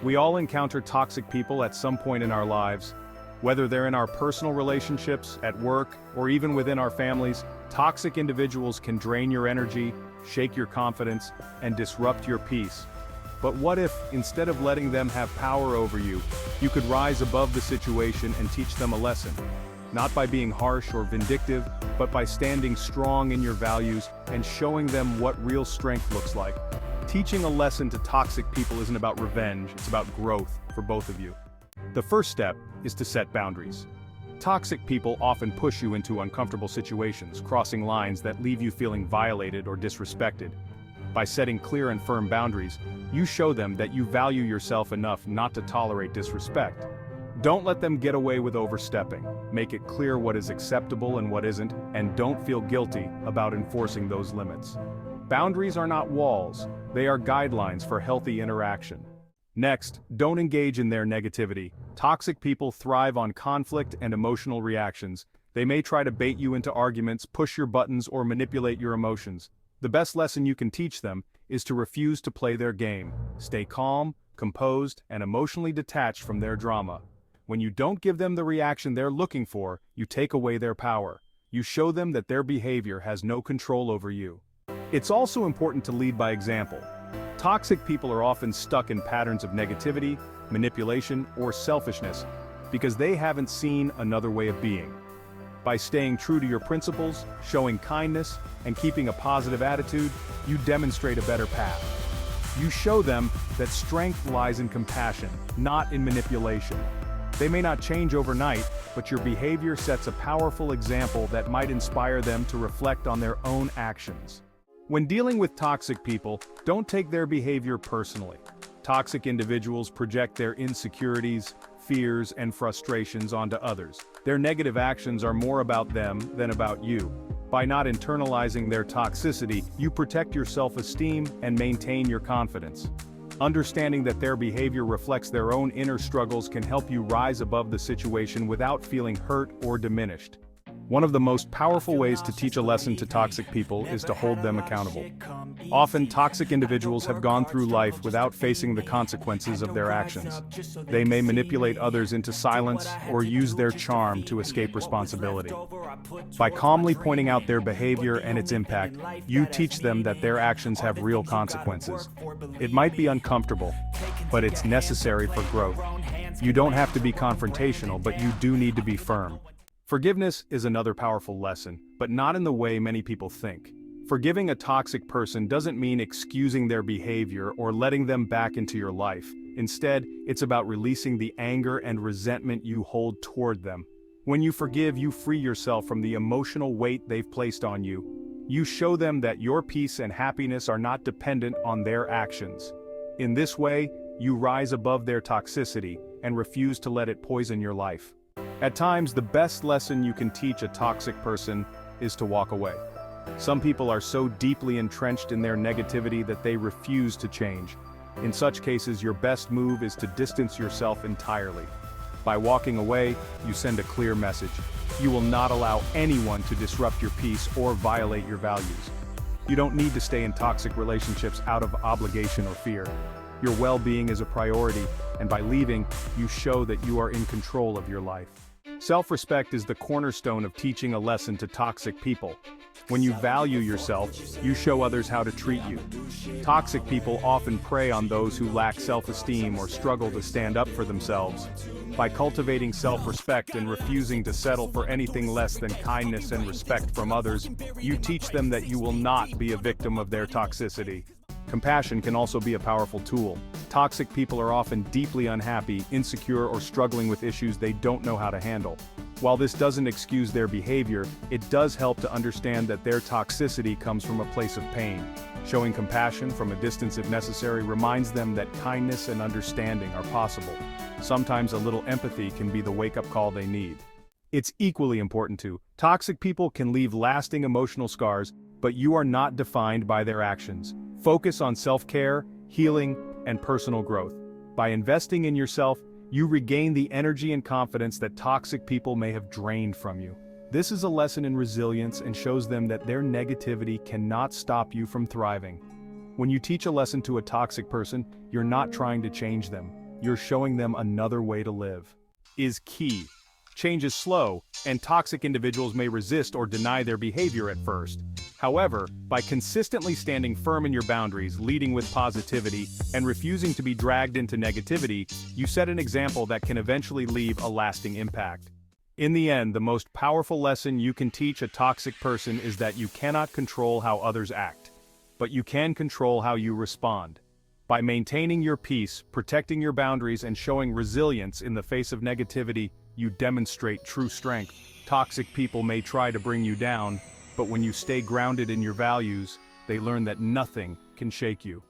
We all encounter toxic people at some point in our lives. Whether they're in our personal relationships, at work, or even within our families, toxic individuals can drain your energy, shake your confidence, and disrupt your peace. But what if, instead of letting them have power over you, you could rise above the situation and teach them a lesson? Not by being harsh or vindictive, but by standing strong in your values and showing them what real strength looks like. Teaching a lesson to toxic people isn't about revenge, it's about growth for both of you. The first step is to set boundaries. Toxic people often push you into uncomfortable situations, crossing lines that leave you feeling violated or disrespected. By setting clear and firm boundaries, you show them that you value yourself enough not to tolerate disrespect. Don't let them get away with overstepping. Make it clear what is acceptable and what isn't, and don't feel guilty about enforcing those limits. Boundaries are not walls, they are guidelines for healthy interaction. Next, don't engage in their negativity. Toxic people thrive on conflict and emotional reactions. They may try to bait you into arguments, push your buttons, or manipulate your emotions. The best lesson you can teach them is to refuse to play their game. Stay calm, composed, and emotionally detached from their drama. When you don't give them the reaction they're looking for, you take away their power. You show them that their behavior has no control over you. It's also important to lead by example. Toxic people are often stuck in patterns of negativity, manipulation, or selfishness because they haven't seen another way of being. By staying true to your principles, showing kindness, and keeping a positive attitude, you demonstrate a better path. You show them that strength lies in compassion, not in manipulation. They may not change overnight, but your behavior sets a powerful example that might inspire them to reflect on their own actions. When dealing with toxic people, don't take their behavior personally. Toxic individuals project their insecurities, fears, and frustrations onto others. Their negative actions are more about them than about you. By not internalizing their toxicity, you protect your self-esteem and maintain your confidence. Understanding that their behavior reflects their own inner struggles can help you rise above the situation without feeling hurt or diminished. One of the most powerful ways to teach a lesson to toxic people is to hold them accountable. Often, toxic individuals have gone through life without facing the consequences of their actions. They may manipulate others into silence or use their charm to escape responsibility. By calmly pointing out their behavior and its impact, you teach them that their actions have real consequences. It might be uncomfortable, but it's necessary for growth. You don't have to be confrontational, but you do need to be firm. Forgiveness is another powerful lesson, but not in the way many people think. Forgiving a toxic person doesn't mean excusing their behavior or letting them back into your life. Instead, it's about releasing the anger and resentment you hold toward them. When you forgive, you free yourself from the emotional weight they've placed on you. You show them that your peace and happiness are not dependent on their actions. In this way, you rise above their toxicity and refuse to let it poison your life. At times, the best lesson you can teach a toxic person is to walk away. Some people are so deeply entrenched in their negativity that they refuse to change. In such cases, your best move is to distance yourself entirely. By walking away, you send a clear message. You will not allow anyone to disrupt your peace or violate your values. You don't need to stay in toxic relationships out of obligation or fear. Your well-being is a priority, and by leaving, you show that you are in control of your life. Self-respect is the cornerstone of teaching a lesson to toxic people. When you value yourself, you show others how to treat you. Toxic people often prey on those who lack self-esteem or struggle to stand up for themselves. By cultivating self-respect and refusing to settle for anything less than kindness and respect from others, you teach them that you will not be a victim of their toxicity. Compassion can also be a powerful tool. Toxic people are often deeply unhappy, insecure, or struggling with issues they don't know how to handle. While this doesn't excuse their behavior, it does help to understand that their toxicity comes from a place of pain. Showing compassion from a distance if necessary reminds them that kindness and understanding are possible. Sometimes a little empathy can be the wake-up call they need. It's equally important too. Toxic people can leave lasting emotional scars, but you are not defined by their actions. Focus on self-care, healing, and personal growth. By investing in yourself, you regain the energy and confidence that toxic people may have drained from you. This is a lesson in resilience and shows them that their negativity cannot stop you from thriving. When you teach a lesson to a toxic person, you're not trying to change them. you're showing them another way to live. Is key. Change is slow, and toxic individuals may resist or deny their behavior at first. However, by consistently standing firm in your boundaries, leading with positivity, and refusing to be dragged into negativity, you set an example that can eventually leave a lasting impact. In the end, the most powerful lesson you can teach a toxic person is that you cannot control how others act, but you can control how you respond. By maintaining your peace, protecting your boundaries, and showing resilience in the face of negativity, you demonstrate true strength. Toxic people may try to bring you down, but when you stay grounded in your values, they learn that nothing can shake you.